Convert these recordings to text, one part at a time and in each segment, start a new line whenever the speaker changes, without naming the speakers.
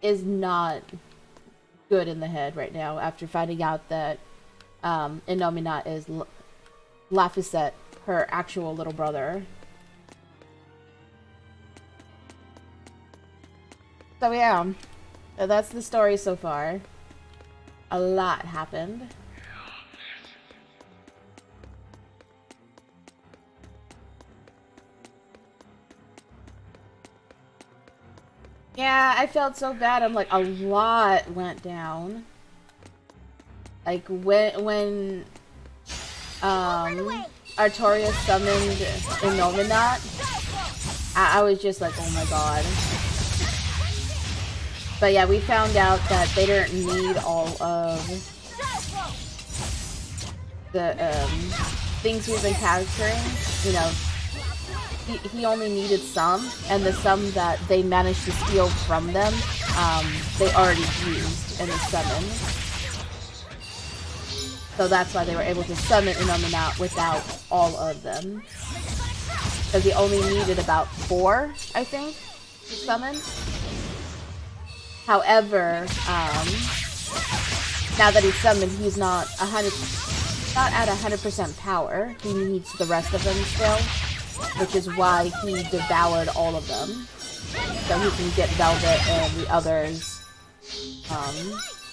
is not good in the head right now after finding out that Innominat is Laphicet, her actual little brother. So yeah, that's the story so far. A lot happened. Yeah, I felt so bad. I'm like, a lot went down. Like when Artorias summoned Innominat, I was just like, oh my god. But yeah, we found out that they didn't need all of the things we've been capturing. You know, he only needed some, and the some that they managed to steal from them, they already used in the summon. So that's why they were able to summon Innominat without all of them. Because he only needed about 4, I think, to summon. However, now that he's summoned, he's not at 100% power. He needs the rest of them still, which is why he devoured all of them, so he can get Velvet and the others'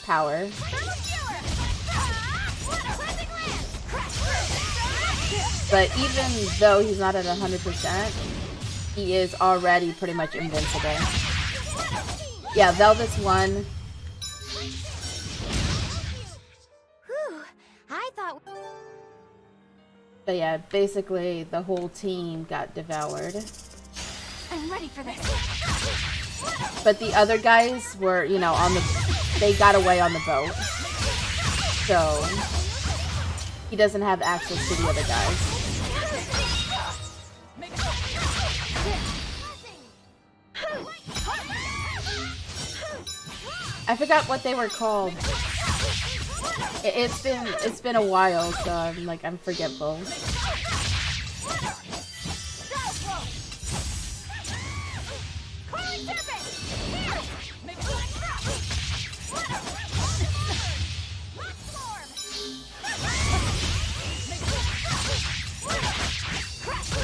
power. But even though he's not at 100%, he is already pretty much invincible. Yeah, Velvet's won.
I thought.
But yeah, basically the whole team got devoured.
I'm ready for this.
But the other guys were, you know, they got away on the boat. So he doesn't have access to the other guys. I forgot what they were called. It's been a while, so I'm forgetful.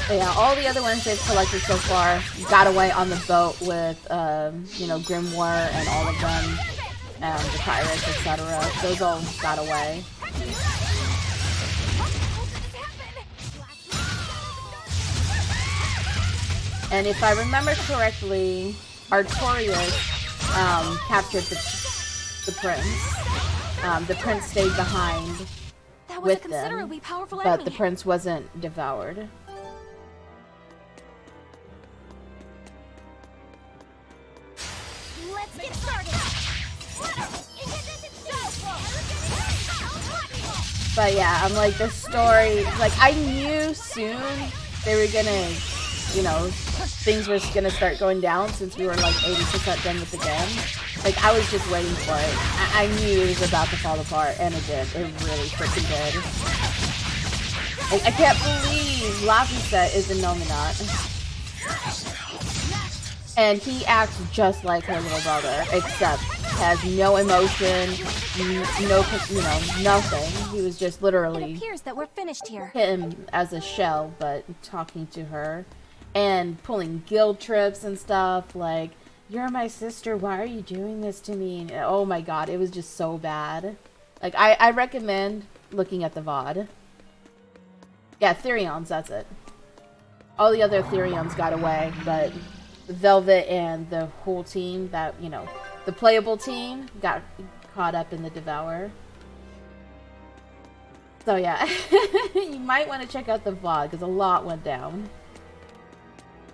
But yeah, all the other ones they've collected so far got away on the boat with, you know, Grimoire and all of them, the pirates, etc. Those all got away. And if I remember correctly, Artorias captured the prince. The prince stayed behind with them, but the prince wasn't devoured.
Let's get started.
But yeah, I'm like, the story, like, I knew soon they were gonna, you know, things were gonna start going down since we were like 80% done with the game. Like, I was just waiting for it. I knew it was about to fall apart, and it did. It really freaking did. Like, I can't believe Laphicet is Innominat. And he acts just like her little brother, except has no emotion, no, you know, nothing. He was just literally,
it appears that we're finished here.
Him as a shell, but talking to her and pulling guilt trips and stuff. Like, you're my sister, why are you doing this to me? And, oh my god, it was just so bad. Like, I recommend looking at the VOD. Yeah, Therions, that's it. All the other Therions got away, but Velvet and the whole team, that, you know, the playable team, got caught up in the Devour. So yeah, you might want to check out the VOD, because a lot went down.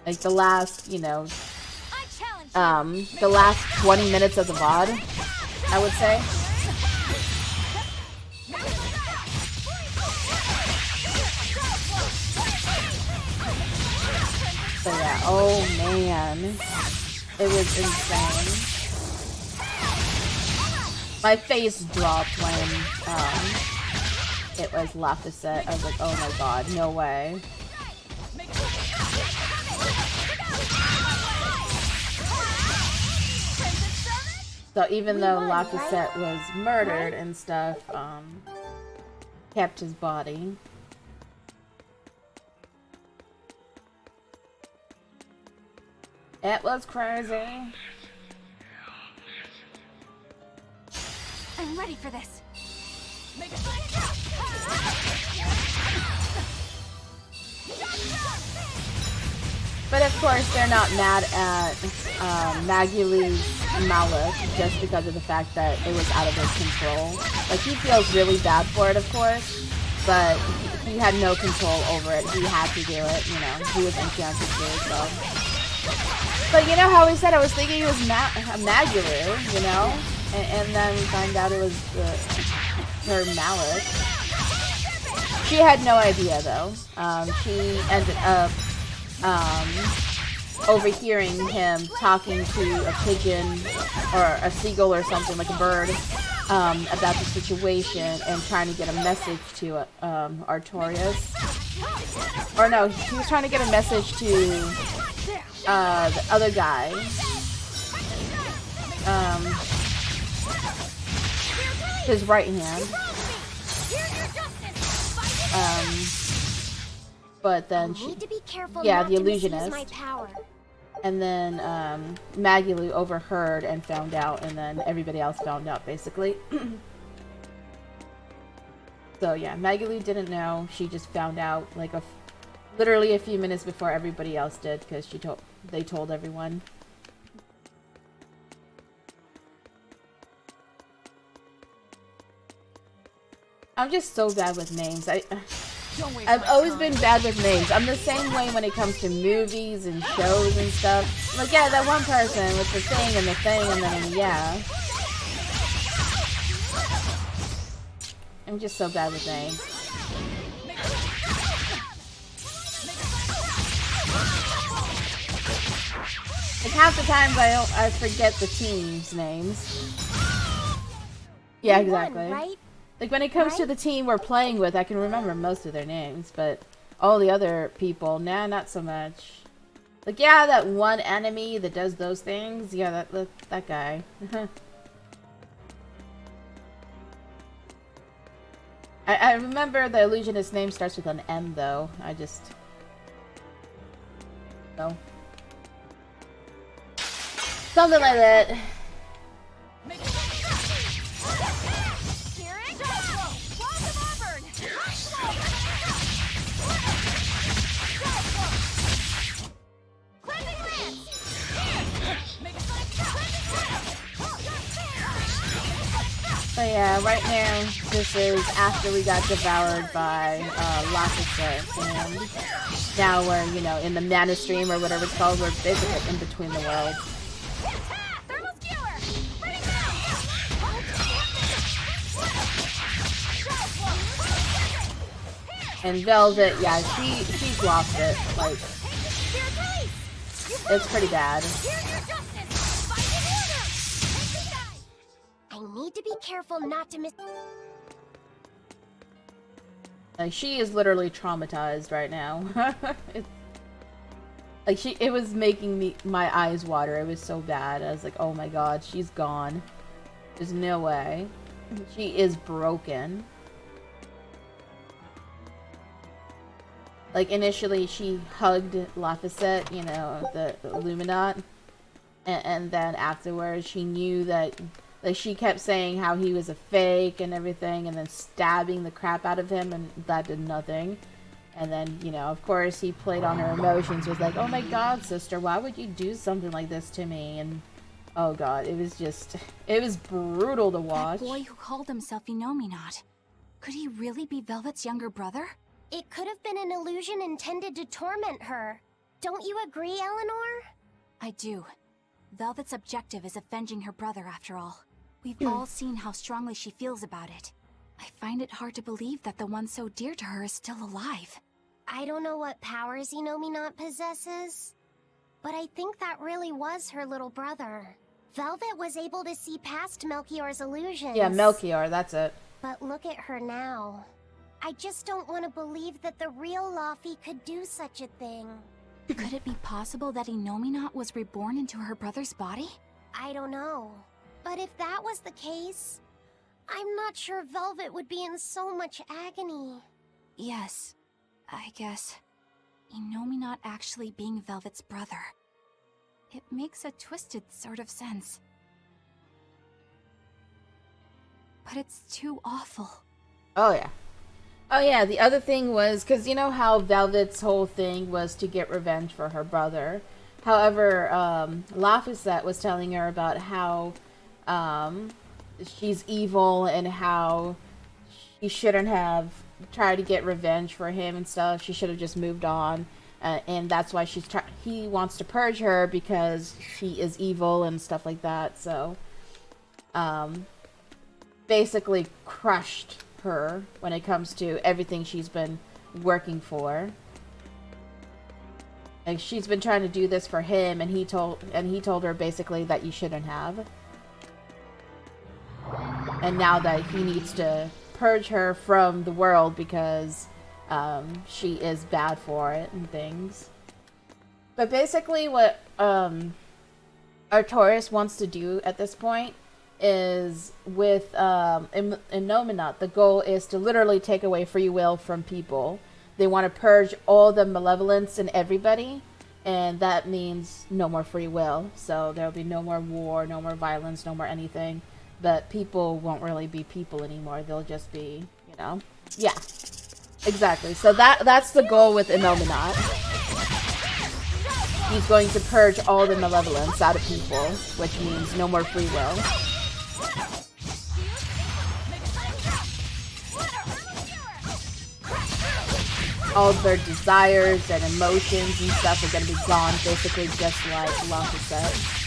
Like, the last, you know, the last 20 minutes of the VOD, I would say. So yeah, oh man, it was insane. My face dropped when it was Laphicet. I was like, oh my god, no way. So even
We
though
won,
Laphicet was murdered
Right?
and stuff, kept his body. It was crazy.
I'm ready for this.
But of course, they're not mad at Magulu's Malik just because of the fact that it was out of his control. Like, he feels really bad for it, of course, but he had no control over it. He had to do it, you know. He was enchanted to, so. But you know how we said I was thinking it was Magulu, you know? And then we find out it was her Malik. She had no idea, though. She ended up overhearing him talking to a pigeon or a seagull or something, like a bird, about the situation and trying to get a message to Artorias. Or no, he was trying to get a message to the other guy. His right hand. But then
I need to be careful
yeah,
not
the
to misuse
illusionist.
my power.
And then Magulu overheard and found out, and then everybody else found out, basically. So yeah, Magulu didn't know. She just found out like literally a few minutes before everybody else did, because they told everyone. I'm just so bad with names. I've always been bad with names. I'm the same way when it comes to movies and shows and stuff. Like, yeah, that one person with the thing and the thing and then, yeah. I'm just so bad with names. Like, half the times I forget the team's names. Yeah, exactly.
Right?
Like, when it comes to the team we're playing with, I can remember most of their names, but all the other people, nah, not so much. Like, yeah, that one enemy that does those things, yeah, that guy. I remember the illusionist's name starts with an M, though. I just... No. Something like that. But yeah, right now, this is after we got devoured by Laphicet, and now we're, you know, in the mana stream or whatever it's called. We're basically in between the worlds. And Velvet, yeah, she's lost it. Like, it's pretty bad.
I need to be careful not to miss.
Like, she is literally traumatized right now. It was making my eyes water. It was so bad. I was like, oh my god, she's gone. There's no way. She is broken. Like, initially she hugged Laphicet, you know, the Illuminat. And then afterwards she knew that, like, she kept saying how he was a fake and everything, and then stabbing the crap out of him, and that did nothing. And then, you know, of course, he played on her emotions, was like, oh my god, sister, why would you do something like this to me? And, oh god, it was just, it was brutal to watch.
That boy who called himself Enominat. Could he really be Velvet's younger brother? It could have been an illusion intended to torment her. Don't you agree, Eleanor? I do. Velvet's objective is avenging her brother, after all. We've all seen how strongly she feels about it. I find it hard to believe that the one so dear to her is still alive. I don't know what powers Enominat possesses, but I think that really was her little brother. Velvet was able to see past Melchior's illusions.
Yeah, Melchior, that's it.
But look at her now. I just don't want to believe that the real Laphie could do such a thing. Could it be possible that Enominat was reborn into her brother's body? I don't know. But if that was the case, I'm not sure Velvet would be in so much agony. Yes, I guess. Inomi not actually being Velvet's brother. It makes a twisted sort of sense. But it's too awful.
Oh, yeah. Oh, yeah, the other thing was, because you know how Velvet's whole thing was to get revenge for her brother. However, Laphicet was telling her about how she's evil and how she shouldn't have tried to get revenge for him and stuff. She should have just moved on. And that's why he wants to purge her because she is evil and stuff like that. So, basically crushed her when it comes to everything she's been working for. Like, she's been trying to do this for him, and he told her basically that you shouldn't have. And now that he needs to purge her from the world because she is bad for it and things. But basically what Artorias wants to do at this point is with Innominat, the goal is to literally take away free will from people. They want to purge all the malevolence in everybody, and that means no more free will. So there'll be no more war, no more violence, no more anything. But people won't really be people anymore. They'll just be, you know, yeah, exactly. So that's the goal with Innominat. He's going to purge all the malevolence out of people, which means no more free will. All their desires and emotions and stuff are going to be gone, basically just like Laphicet.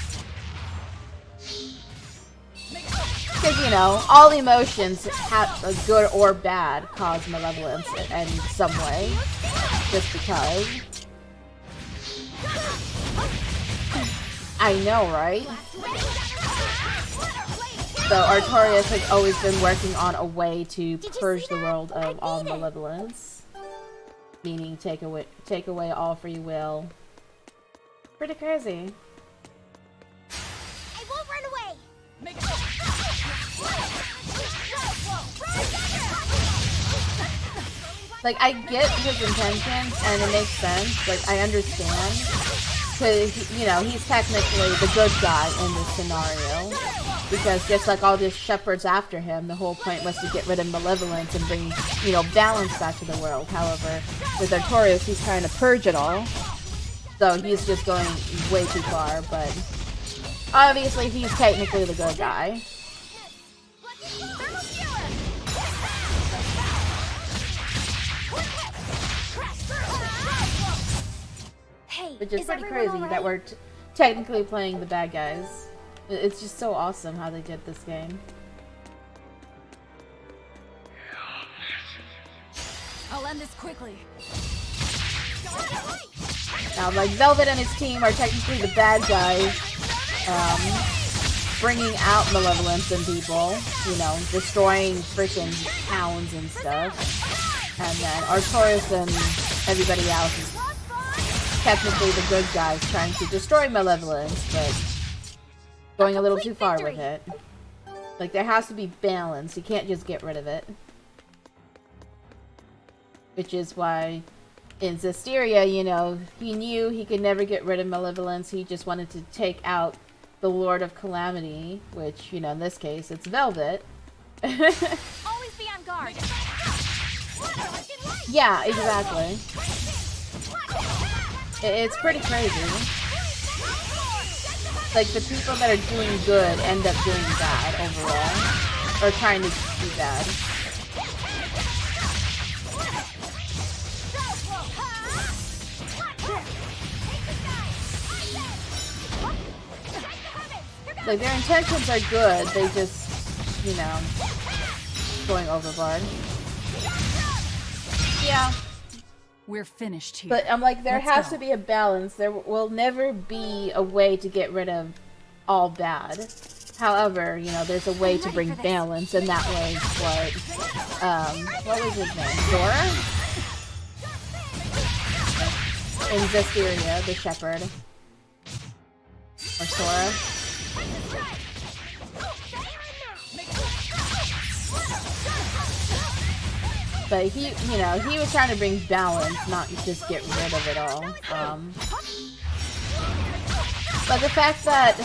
Because, you know, all emotions, good or bad, cause malevolence in some way. Just because. I know, right? So Artorias has always been working on a way to purge the world of all malevolence. Meaning take away all free will. Pretty crazy.
I won't run away!
Like, I get his intentions, and it makes sense. Like, I understand. Because, you know, he's technically the good guy in this scenario. Because just like all these shepherds after him, the whole point was to get rid of malevolence and bring, you know, balance back to the world. However, with Artorias, he's trying to purge it all. So he's just going way too far, but obviously he's technically the good guy. Which is pretty crazy that we're technically playing the bad guys. It's just so awesome how they did this game.
I'll end this quickly.
Now, like, Velvet and his team are technically the bad guys, bringing out malevolence in people, you know, destroying freaking towns and stuff. And then Artorias and everybody else is technically the good guys trying to destroy malevolence, but going a little too far with it. Like, there has to be balance. You can't just get rid of it. Which is why in Zestiria, you know, he knew he could never get rid of malevolence. He just wanted to take out the Lord of Calamity, which, you know, in this case, it's Velvet.
Always be on guard.
Yeah, exactly. It's pretty crazy. Like, the people that are doing good end up doing bad overall. Or trying to be bad. Like, their intentions are good, they just, you know, going overboard. Yeah.
We're finished here.
But I'm like, there
Let's
has
go.
to be a balance. There will never be a way to get rid of all bad. However, you know, there's a way to bring balance, and that was what was his name? Zora? In Zestiria, the shepherd. Or Sora. But he, you know, he was trying to bring balance, not just get rid of it all. But the fact that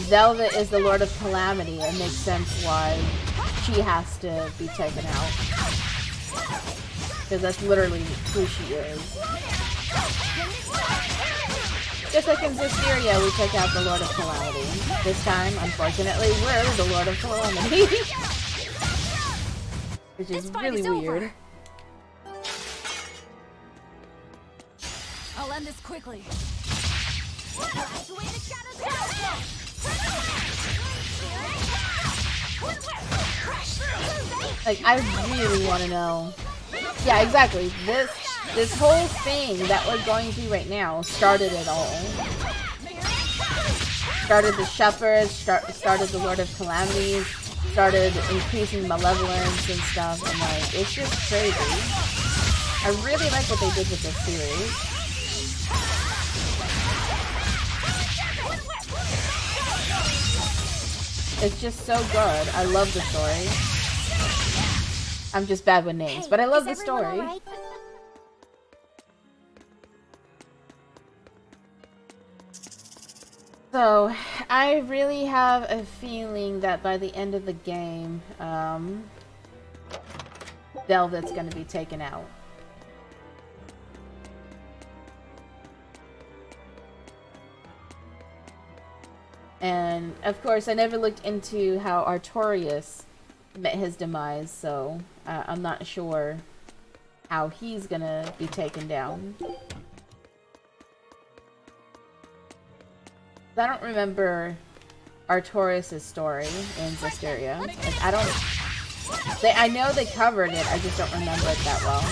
Velvet is the Lord of Calamity, it makes sense why she has to be taken out. Because that's literally who she is. Just like in Berseria, we took out the Lord of Calamity. This time, unfortunately, we're the Lord of Calamity. Which is really weird.
I'll end this quickly.
Like, I really want to know. Yeah, exactly. This whole thing that we're going through right now started it all. Started the Shepherds, started the Lord of Calamities, started increasing malevolence and stuff, and like, it's just crazy. I really like what they did with this series. It's just so good. I love the story. I'm just bad with names, but I love the story.
Right?
So, I really have a feeling that by the end of the game, Velvet's gonna be taken out. And, of course, I never looked into how Artorias met his demise, so I'm not sure how he's gonna be taken down. I don't remember Artorias' story in Berseria. Like, I know they covered it, I just don't remember it that well.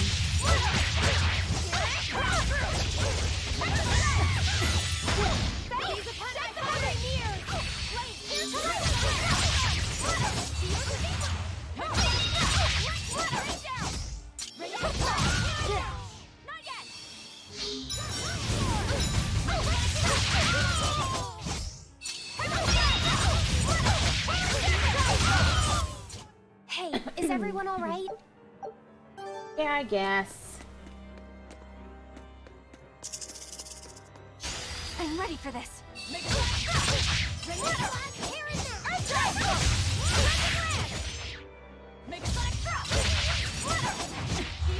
Hey, is everyone all right?
Yeah, I guess.
I'm ready for this.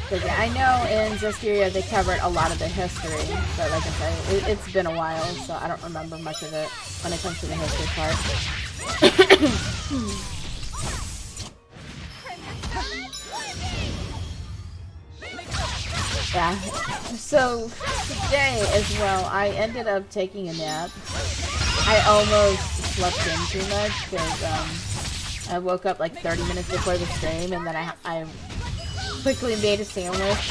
Because yeah, I know in Berseria they covered a lot of the history, but like I said, it's been a while, so I don't remember much of it when it comes to the history part. Yeah, so today as well, I ended up taking a nap. I almost slept in too much because I woke up like 30 minutes before the stream, and then I quickly made a sandwich.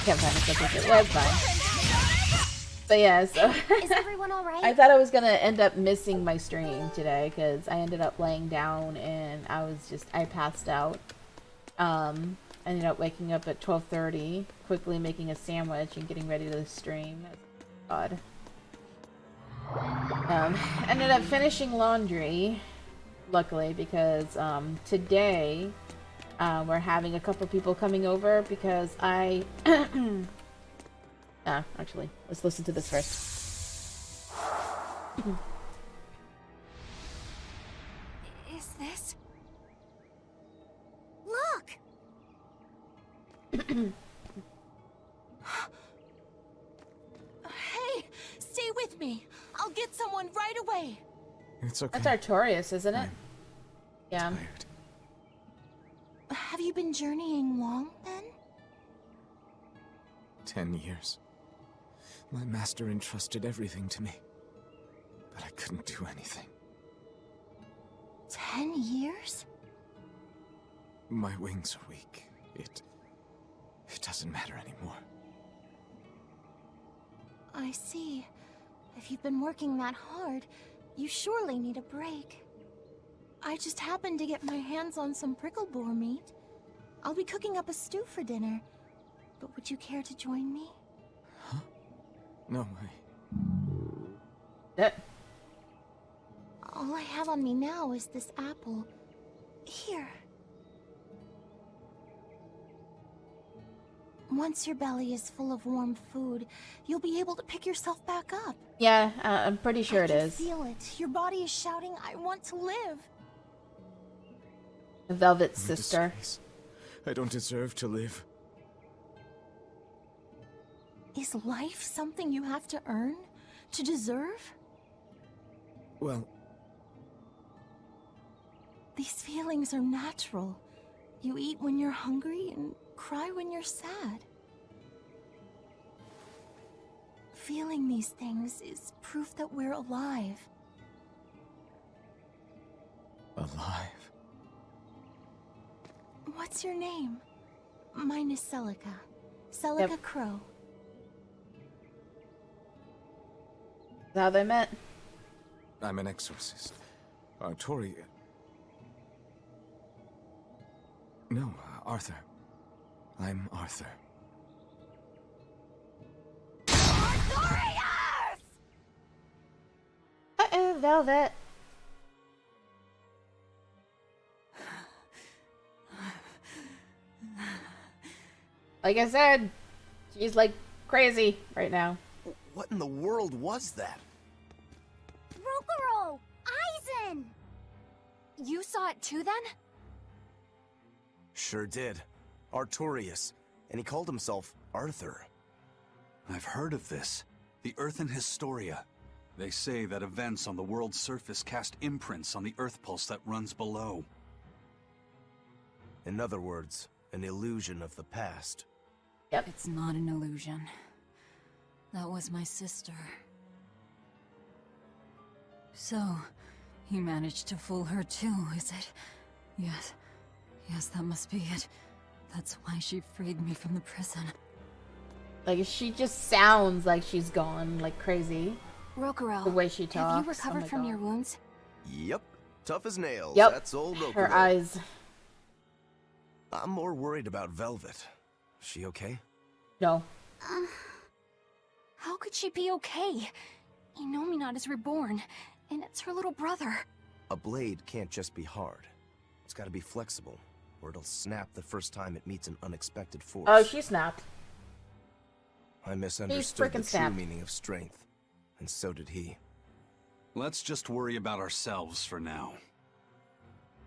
Can't find a subject. Well, it's fine. But yeah, so
Is everyone all right?
I thought I was gonna end up missing my stream today because I ended up laying down and I passed out. Ended up waking up at 12:30, quickly making a sandwich and getting ready to stream. God. Ended up finishing laundry, luckily, because today we're having a couple people coming over because actually, let's listen to this first.
Is this? Look!
Hey, stay with me. I'll get someone right away.
It's okay.
That's Artorias, isn't it? Yeah.
Tired.
Have you been journeying long, then?
10 years. My master entrusted everything to me, but I couldn't do anything.
10 years?
My wings are weak. It doesn't matter anymore.
I see. If you've been working that hard, you surely need a break. I just happened to get my hands on some prickle boar meat. I'll be cooking up a stew for dinner. But would you care to join me?
Huh? No,
All I have on me now is this apple. Here.
Once your belly is full of warm food, you'll be able to pick yourself back up.
Yeah, I'm pretty sure it
I can
is.
feel it. Your body is shouting, I want to live.
Velvet's
I'm a
sister.
disgrace. I don't deserve to live.
Is life something you have to earn? To deserve?
Well,
These feelings are natural. You eat when you're hungry and cry when you're sad. Feeling these things is proof that we're alive.
alive.
What's your name? Mine is Celica. Celica
Yep.
Crow.
That's how they met.
I'm an exorcist. Tori... No, Arthur. I'm Arthur.
Uh-oh, Velvet. Like I said, she's like crazy right now.
What in the world was that?
Rokuro! Aizen! You saw it too, then?
Sure did. Artorius. And he called himself Arthur.
I've heard of this. The Earthen Historia. They say that events on the world's surface cast imprints on the Earth pulse that runs below.
In other words, an illusion of the past.
Yep.
It's not an illusion. That was my sister. So, you managed to fool her too, is it? Yes. Yes, that must be it. That's why she freed me from the prison.
Like, she just sounds like she's gone like crazy.
Rokuro,
The way she talks.
have you recovered
oh my
from
God.
your wounds?
Yep. Tough as nails.
Yep.
That's old Rokuro.
Her eyes.
I'm more worried about Velvet. She okay?
No.
How could she be okay? Inominat is reborn, and it's her little brother.
A blade can't just be hard. It's gotta be flexible, or it'll snap the first time it meets an unexpected force.
Oh, she snapped.
I misunderstood the
frickin'
true
snapped.
meaning of strength, and so did he.
Let's just worry about ourselves for now.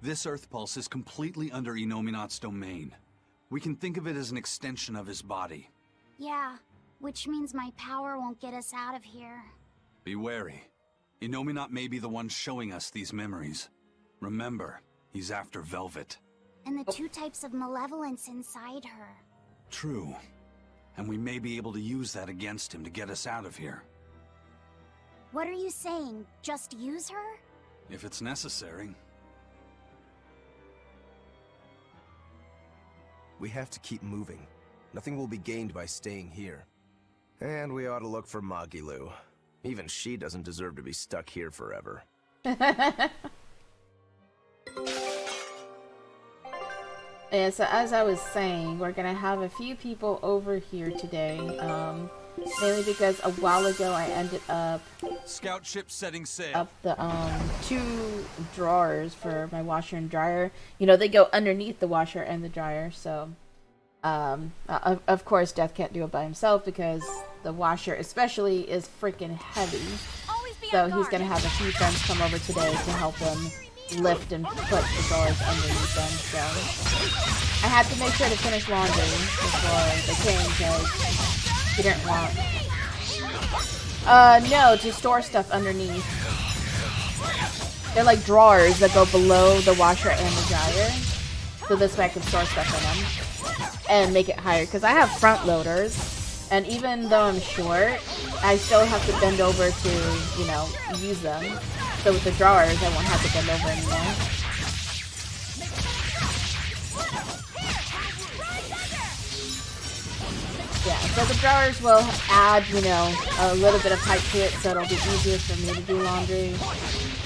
This Earth pulse is completely under Inominat's domain. We can think of it as an extension of his body.
Yeah, which means my power won't get us out of here.
Be wary. Inominat may be the one showing us these memories. Remember, he's after Velvet.
And the two types of malevolence inside her.
True. And we may be able to use that against him to get us out of here.
What are you saying? Just use her?
If it's necessary.
We have to keep moving. Nothing will be gained by staying here. And we ought to look for Magilu. Even she doesn't deserve to be stuck here forever.
Yeah, so as I was saying, we're gonna have a few people over here today. Mainly because a while ago I ended up
Scout ship setting sail.
the two drawers for my washer and dryer. You know, they go underneath the washer and the dryer, so of course Death can't do it by himself because the washer especially is freaking heavy. So he's gonna have a few friends come over today to help him lift and put the drawers underneath them. So I had to make sure to finish laundry before they came because he didn't want no, to store stuff underneath. They're like drawers that go below the washer and the dryer. So this way I can store stuff in them and make it higher. Because I have front loaders, and even though I'm short, I still have to bend over to, you know, use them. So with the drawers, I won't have to bend over anymore. Yeah, so the drawers will add, you know, a little bit of height to it, so it'll be easier for me to do laundry.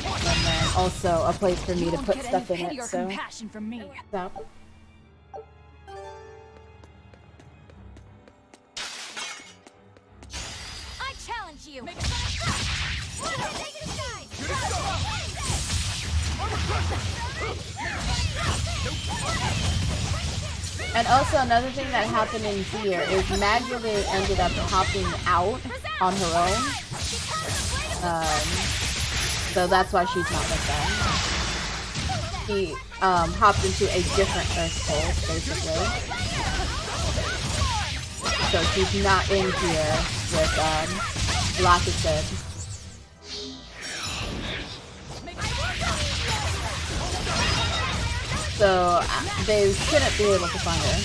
And then also a place for me to put stuff in it, so.
From me.
So.
I challenge you.
And also another thing that happened in here is Magdalene ended up hopping out on her own. So that's why she's not with them. She hopped into a different Earth pulse, basically. So she's not in here with Lockett. So they shouldn't be able to find her.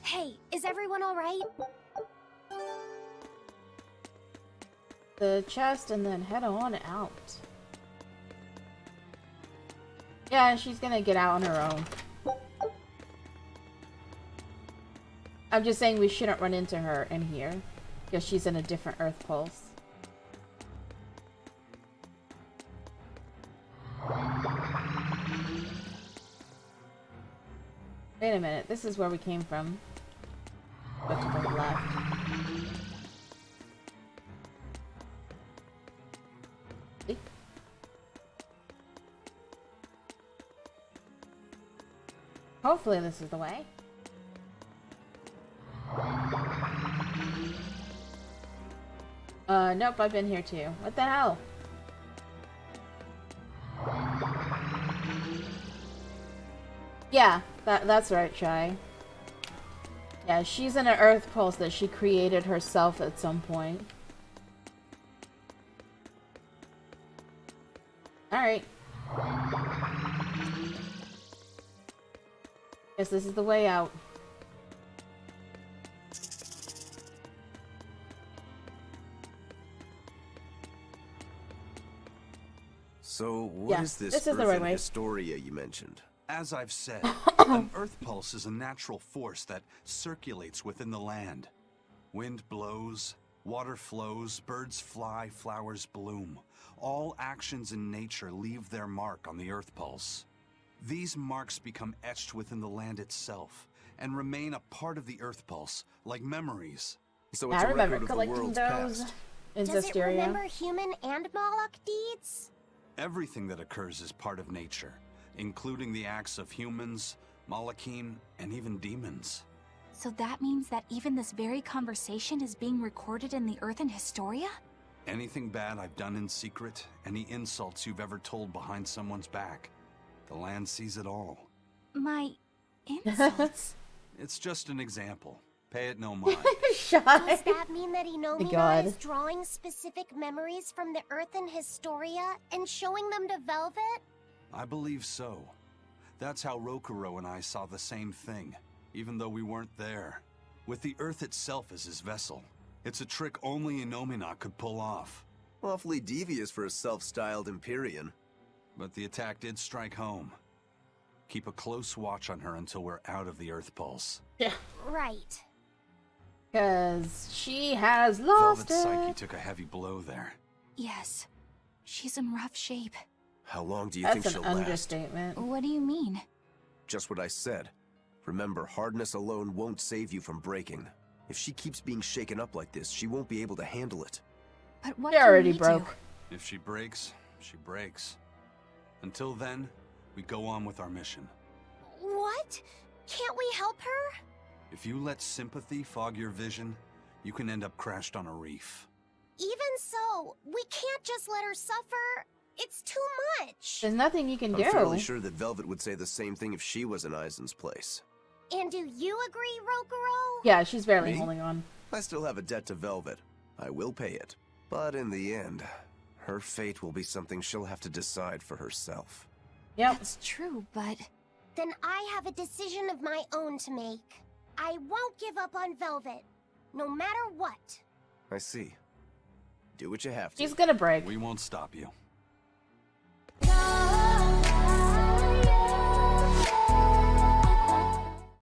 Hey, is everyone alright?
The chest and then head on out. Yeah, she's gonna get out on her own. I'm just saying we shouldn't run into her in here because she's in a different Earth pulse. Wait a minute, this is where we came from. Go to the left. See? Hopefully this is the way. Nope, I've been here too. What the hell? Yeah, that's right, Shy. Yeah, she's in an Earth pulse that she created herself at some point. Alright. Guess this is the way out.
So, what is this
the
Earth
right
and
way.
Historia you mentioned?
As I've said, an earth pulse is a natural force that circulates within the land. Wind blows, water flows, birds fly, flowers bloom. All actions in nature leave their mark on the earth pulse. These marks become etched within the land itself and remain a part of the earth pulse, like memories.
So it's
I
a
remember
record of the
collecting
world's
those
past.
in
Does it
Zestiria.
remember human and Moloch deeds?
Everything that occurs is part of nature, including the acts of humans, Malachim, and even demons.
So that means that even this very conversation is being recorded in the Earth and Historia?
Anything bad I've done in secret, any insults you've ever told behind someone's back, the land sees it all.
My insults?
It's just an example. Pay it no mind.
Shy.
Does that mean that
God.
Inomina is drawing specific memories from the Earth and Historia and showing them to Velvet?
I believe so. That's how Rokuro and I saw the same thing, even though we weren't there. With the Earth itself as his vessel. It's a trick only Inomina could pull off.
Awfully devious for a self-styled Empyrean.
But the attack did strike home. Keep a close watch on her until we're out of the Earth Pulse.
Yeah.
Right.
Because she has lost
Velvet's psyche
it.
took a heavy blow there.
Yes. She's in rough shape.
How long do you
That's
think
an
she'll last?
understatement.
What do you mean?
Just what I said. Remember, hardness alone won't save you from breaking. If she keeps being shaken up like this, she won't be able to handle it.
But what
She
can
already
we
broke.
do?
If she breaks, she breaks. Until then, we go on with our mission.
What? Can't we help her?
If you let sympathy fog your vision, you can end up crashed on a reef.
Even so, we can't just let her suffer. It's too much.
There's nothing you can
I'm
do.
fairly sure that Velvet would say the same thing if she was in Aizen's place.
And do you agree, Rokuro?
Yeah, she's barely
Me?
holding on.
I still have a debt to Velvet. I will pay it. But in the end, her fate will be something she'll have to decide for herself.
Yep.
That's true, but... Then I have a decision of my own to make. I won't give up on Velvet, no matter what.
I see. Do what you have to.
She's gonna break.
We won't stop you.